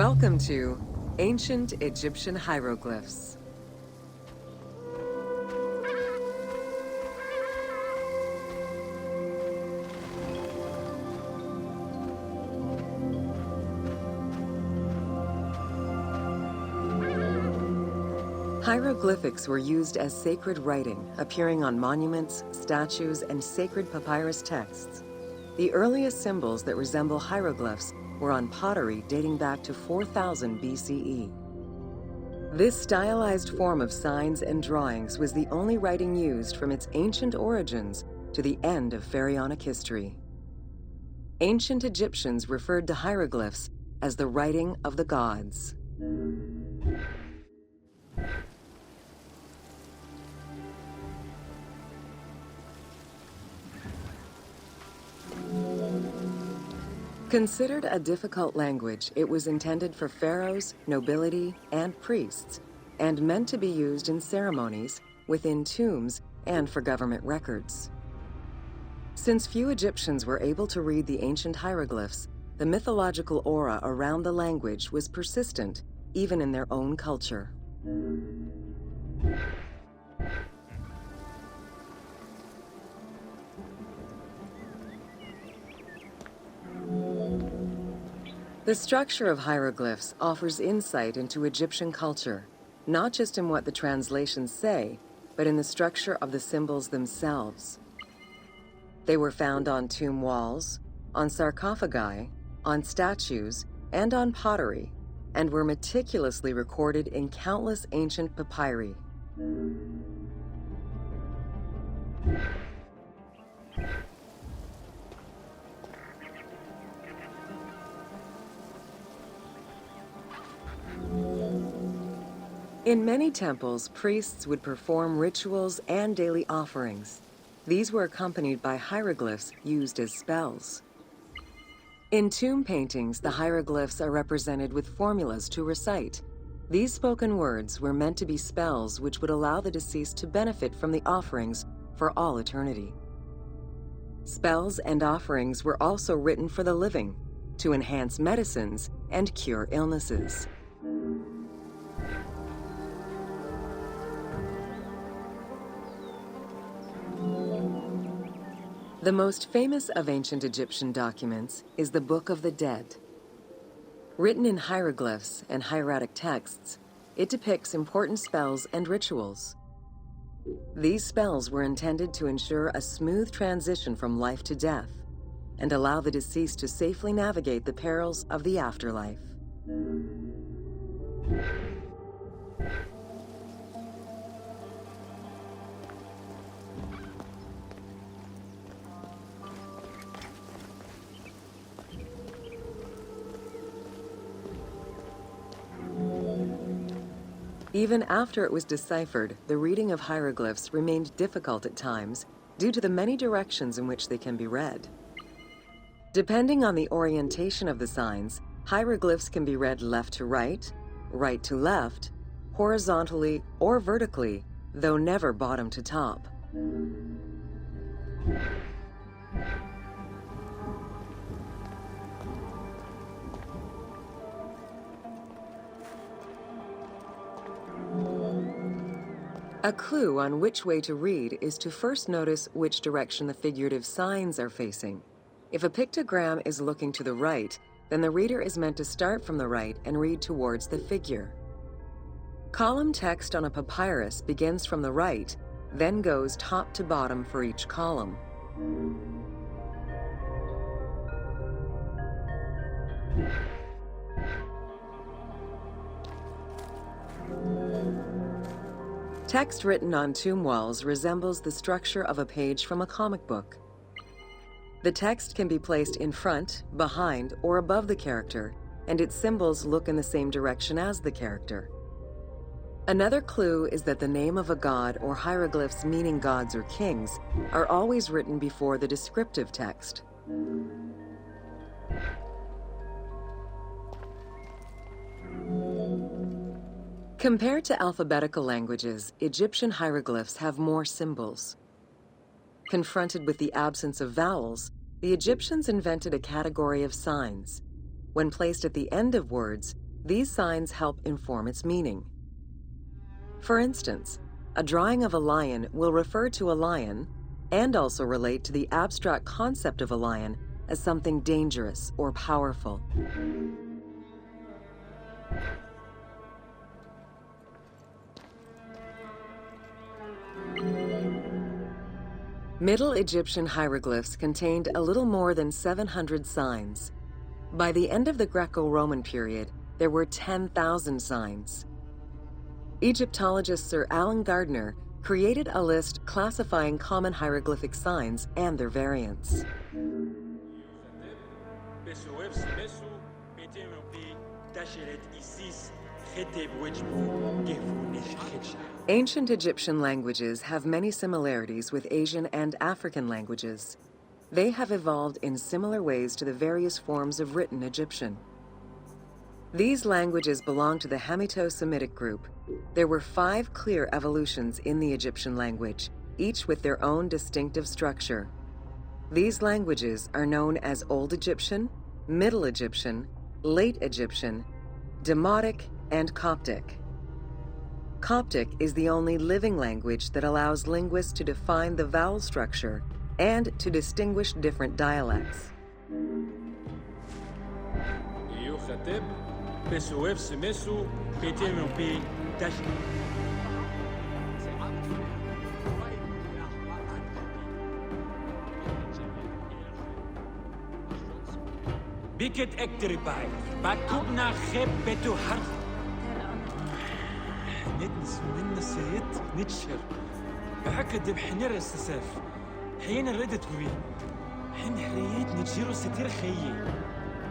Welcome to Ancient Egyptian Hieroglyphs. Hieroglyphics were used as sacred writing, appearing on monuments, statues, and sacred papyrus texts. The earliest symbols that resemble hieroglyphs were on pottery dating back to 4000 BCE. This stylized form of signs and drawings was the only writing used from its ancient origins to the end of pharaonic history. Ancient Egyptians referred to hieroglyphs as the writing of the gods. Considered a difficult language, it was intended for pharaohs, nobility, and priests, and meant to be used in ceremonies, within tombs, and for government records. Since few Egyptians were able to read the ancient hieroglyphs, the mythological aura around the language was persistent, even in their own culture. The structure of hieroglyphs offers insight into Egyptian culture, not just in what the translations say, but in the structure of the symbols themselves. They were found on tomb walls, on sarcophagi, on statues, and on pottery, and were meticulously recorded in countless ancient papyri. In many temples, priests would perform rituals and daily offerings. These were accompanied by hieroglyphs used as spells. In tomb paintings, the hieroglyphs are represented with formulas to recite. These spoken words were meant to be spells which would allow the deceased to benefit from the offerings for all eternity. Spells and offerings were also written for the living, to enhance medicines and cure illnesses. The most famous of ancient Egyptian documents is the Book of the Dead. Written in hieroglyphs and hieratic texts, it depicts important spells and rituals. These spells were intended to ensure a smooth transition from life to death and allow the deceased to safely navigate the perils of the afterlife. Even after it was deciphered, the reading of hieroglyphs remained difficult at times due to the many directions in which they can be read. Depending on the orientation of the signs, hieroglyphs can be read left to right, right to left, horizontally or vertically, though never bottom to top. A clue on which way to read is to first notice which direction the figurative signs are facing. If a pictogram is looking to the right, then the reader is meant to start from the right and read towards the figure. Column text on a papyrus begins from the right, then goes top to bottom for each column. Text written on tomb walls resembles the structure of a page from a comic book. The text can be placed in front, behind, or above the character, and its symbols look in the same direction as the character. Another clue is that the name of a god or hieroglyphs meaning gods or kings are always written before the descriptive text. Compared to alphabetical languages, Egyptian hieroglyphs have more symbols. Confronted with the absence of vowels, the Egyptians invented a category of signs. When placed at the end of words, These signs help inform its meaning. For instance, a drawing of a lion will refer to a lion and also relate to the abstract concept of a lion as something dangerous or powerful. Middle Egyptian hieroglyphs contained a little more than 700 signs. By the end of the Greco-Roman period, there were 10,000 signs. Egyptologist Sir Alan Gardner created a list classifying common hieroglyphic signs and their variants. Ancient Egyptian languages have many similarities with Asian and African languages. They have evolved in similar ways to the various forms of written Egyptian. These languages belong to the Hamito-Semitic group. There were 5 clear evolutions in the Egyptian language, each with their own distinctive structure. These languages are known as Old Egyptian, Middle Egyptian, Late Egyptian, Demotic, and Coptic. Coptic is the only living language that allows linguists to define the vowel structure and to distinguish different dialects. Biket ekteribai, bakubna kheb betu har. Nitns min sayt nitshir. بعكد بحنر السساف. حين ردت بي. حين حريت نتجيرو ستير خيي.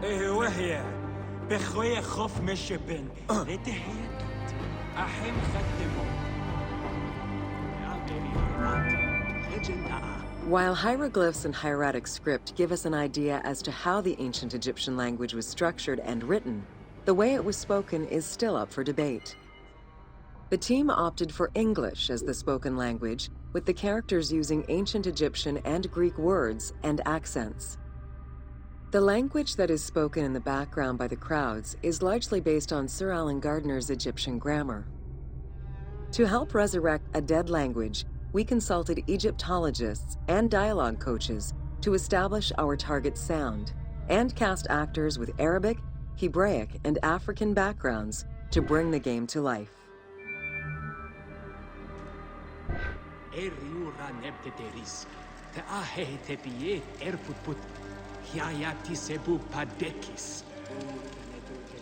إيه وهي. بخويا خوف مشبن. لتحيات. أحيم خدمو. While hieroglyphs and hieratic script give us an idea as to how the ancient Egyptian language was structured and written, the way it was spoken is still up for debate. The team opted for English as the spoken language, with the characters using ancient Egyptian and Greek words and accents. The language that is spoken in the background by the crowds is largely based on Sir Alan Gardner's Egyptian grammar. To help resurrect a dead language, we consulted Egyptologists and dialogue coaches to establish our target sound and cast actors with Arabic, Hebraic, and African backgrounds to bring the game to life.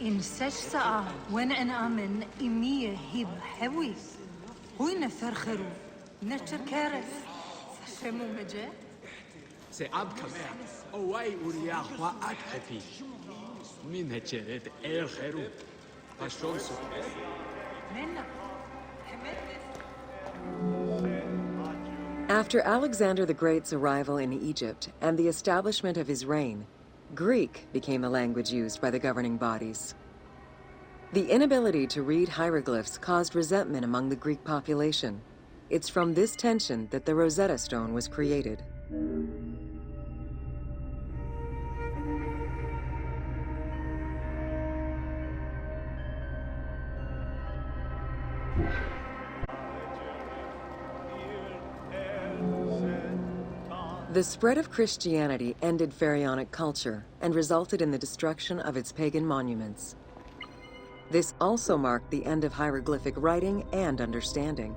In sessaa when an amen imie hib hewi. Huine fercheru. Necher keref. Sashemu meje. Se ab kamer. Owai uria wa athafi. Min hecheret el kheru. Pashon su. Menna. After Alexander the Great's arrival in Egypt and the establishment of his reign, Greek became the language used by the governing bodies. The inability to read hieroglyphs caused resentment among the Greek population. It's from this tension that the Rosetta Stone was created. The spread of Christianity ended pharaonic culture and resulted in the destruction of its pagan monuments. This also marked the end of hieroglyphic writing and understanding.